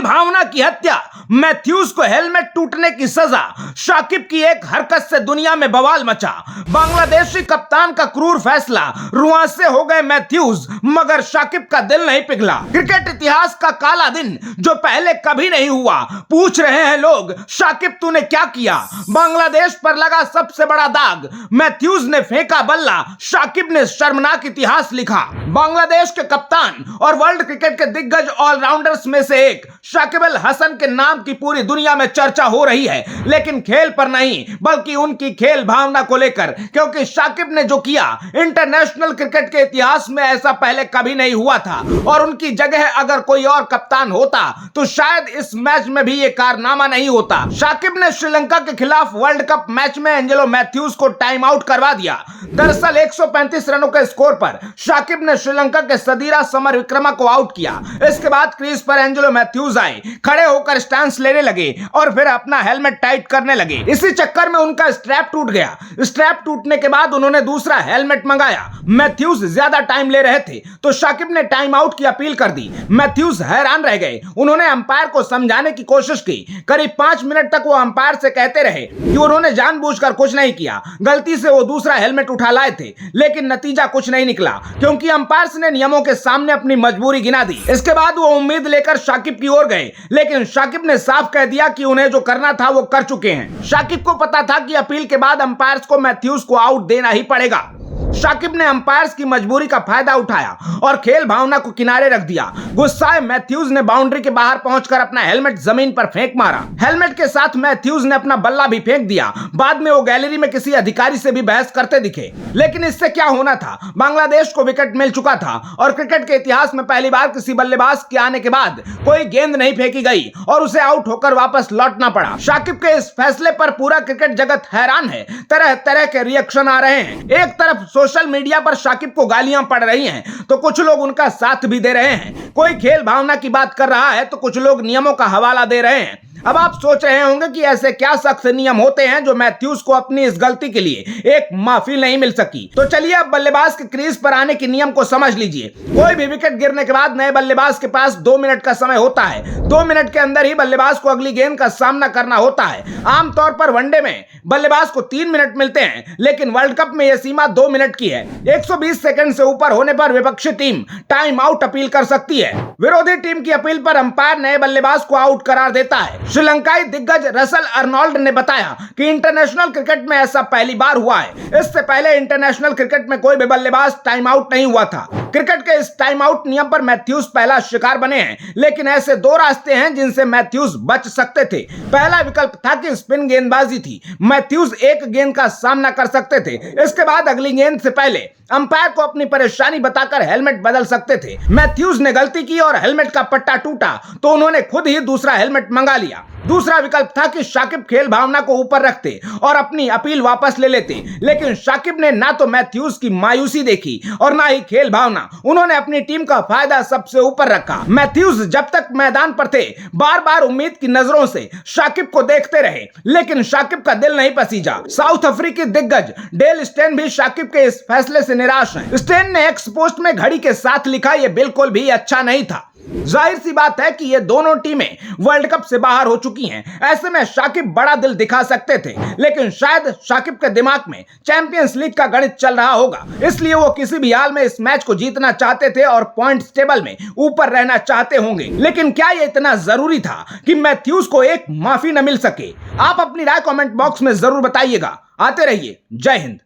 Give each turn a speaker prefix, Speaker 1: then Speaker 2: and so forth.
Speaker 1: भावना की हत्या, मैथ्यूज को हेलमेट टूटने की सजा, शाकिब की एक हरकत से दुनिया में बवाल मचा। बांग्लादेशी कप्तान का क्रूर फैसला, रुआंसे हो गए मैथ्यूज मगर शाकिब का दिल नहीं पिघला। क्रिकेट इतिहास का काला दिन जो पहले कभी नहीं हुआ। पूछ रहे हैं लोग, शाकिब तूने क्या किया? बांग्लादेश पर लगा सबसे बड़ा दाग, मैथ्यूज ने फेंका बल्ला, शाकिब ने शर्मनाक इतिहास लिखा। बांग्लादेश के कप्तान और वर्ल्ड क्रिकेट के दिग्गज ऑलराउंडर्स में से एक शाकिब अल हसन के नाम की पूरी दुनिया में चर्चा हो रही है, लेकिन खेल पर नहीं बल्कि उनकी खेल भावना को लेकर, क्योंकि शाकिब ने जो किया इंटरनेशनल क्रिकेट के इतिहास में ऐसा पहले कभी नहीं हुआ था और उनकी जगह अगर कोई और कप्तान होता तो शायद इस मैच में भी ये कारनामा नहीं होता। शाकिब ने श्रीलंका के खिलाफ वर्ल्ड कप मैच में एंजेलो मैथ्यूज को टाइम आउट करवा दिया। दरअसल 135 रनों के स्कोर पर शाकिब ने श्रीलंका के सदीरा समरविक्रमा को आउट किया। इसके बाद क्रीज पर एंजेलो मैथ्यूज आए, खड़े होकर स्टैंस लेने लगे और फिर अपना हेलमेट टाइट करने लगे। इसी चक्कर में उनका स्ट्रैप टूट गया। स्ट्रैप टूटने के बाद उन्होंने दूसरा हेलमेट मंगाया। मैथ्यूज ज्यादा टाइम ले रहे थे तो शाकिब ने टाइम आउट की अपील कर दी। मैथ्यूज हैरान रह गए। उन्होंने अंपायर को समझाने की कोशिश की। करीब 5 मिनट तक वो अंपायर से कहते रहे कि उन्होंने जानबूझकर कुछ नहीं किया, गलती से वो दूसरा हेलमेट उठा लाए थे, लेकिन नतीजा कुछ नहीं निकला क्योंकि अंपायर्स ने नियमों के सामने अपनी मजबूरी गिना दी। इसके बाद वो उम्मीद लेकर शाकिब की ओर गए, लेकिन शाकिब ने साफ कह दिया कि उन्हें जो करना था वो कर चुके हैं। शाकिब को पता था कि अपील के बाद अंपायर्स को मैथ्यूज को आउट देना ही पड़ेगा। शाकिब ने अंपायर्स की मजबूरी का फायदा उठाया और खेल भावना को किनारे रख दिया। गुस्साए मैथ्यूज ने बाउंड्री के बाहर पहुंचकर अपना हेलमेट जमीन पर फेंक मारा। हेलमेट के साथ मैथ्यूज ने अपना बल्ला भी फेंक दिया। बाद में वो गैलरी में किसी अधिकारी से भी बहस करते दिखे, लेकिन इससे क्या होना था? बांग्लादेश को विकेट मिल चुका था और क्रिकेट के इतिहास में पहली बार किसी बल्लेबाज के आने के बाद कोई गेंद नहीं फेंकी गई और उसे आउट होकर वापस लौटना पड़ा। शाकिब के इस फैसले पर पूरा क्रिकेट जगत हैरान है। तरह तरह के रिएक्शन आ रहे हैं। एक तरफ सोशल मीडिया पर शाकिब को गालियां पड़ रही हैं तो कुछ लोग उनका साथ भी दे रहे हैं। कोई खेल भावना की बात कर रहा है तो कुछ लोग नियमों का हवाला दे रहे हैं। अब आप सोच रहे होंगे कि ऐसे क्या सख्त नियम होते हैं जो मैथ्यूज को अपनी इस गलती के लिए एक माफी नहीं मिल सकी। तो चलिए अब बल्लेबाज के क्रीज पर आने के नियम को समझ लीजिए। कोई भी विकेट गिरने के बाद नए बल्लेबाज के पास 2 मिनट का समय होता है। 2 मिनट के अंदर ही बल्लेबाज को अगली गेंद का सामना करना होता है। आमतौर पर वनडे में बल्लेबाज को 3 मिनट मिलते हैं, लेकिन वर्ल्ड कप में यह सीमा 2 मिनट की है। 120 सेकंड से ऊपर होने पर विपक्षी टीम टाइम आउट अपील कर सकती है। विरोधी टीम की अपील पर अंपायर नए बल्लेबाज को आउट करार देता है। श्रीलंकाई दिग्गज रसल अर्नोल्ड ने बताया कि इंटरनेशनल क्रिकेट में ऐसा पहली बार हुआ है। इससे पहले इंटरनेशनल क्रिकेट में कोई भी बल्लेबाज टाइम आउट नहीं हुआ था। क्रिकेट के इस टाइम आउट नियम पर मैथ्यूज पहला शिकार बने हैं, लेकिन ऐसे 2 रास्ते हैं जिनसे मैथ्यूज बच सकते थे। पहला विकल्प था कि स्पिन गेंदबाजी थी। मैथ्यूज एक गेंद का सामना कर सकते थे। इसके बाद अगली गेंद से पहले अंपायर को अपनी परेशानी बताकर हेलमेट बदल सकते थे। मैथ्यूज ने गलती की और हेलमेट का पट्टा टूटा तो उन्होंने खुद ही दूसरा हेलमेट मंगा लिया। दूसरा विकल्प था कि शाकिब खेल भावना को ऊपर रखते और अपनी अपील वापस ले लेते, लेकिन शाकिब ने ना तो मैथ्यूज की मायूसी देखी और ना ही खेल भावना। उन्होंने अपनी टीम का फायदा सबसे ऊपर रखा। मैथ्यूज जब तक मैदान पर थे बार बार उम्मीद की नजरों से शाकिब को देखते रहे, लेकिन शाकिब का दिल नहीं पसीजा। साउथ अफ्रीकी दिग्गज डेल स्टेन भी शाकिब के इस फैसले से निराश हैं। स्टेन ने एक्स पोस्ट में घड़ी के साथ लिखा, यह बिल्कुल भी अच्छा नहीं था। जाहिर सी बात है कि ये दोनों टीमें वर्ल्ड कप से बाहर हो चुकी हैं। ऐसे में शाकिब बड़ा दिल दिखा सकते थे, लेकिन शायद शाकिब के दिमाग में चैंपियंस लीग का गणित चल रहा होगा, इसलिए वो किसी भी हाल में इस मैच को जीतना चाहते थे और पॉइंट्स टेबल में ऊपर रहना चाहते होंगे। लेकिन क्या ये इतना जरूरी था कि मैथ्यूज को एक माफी न मिल सके? आप अपनी राय कमेंट बॉक्स में जरूर बताइएगा। आते रहिए। जय हिंद।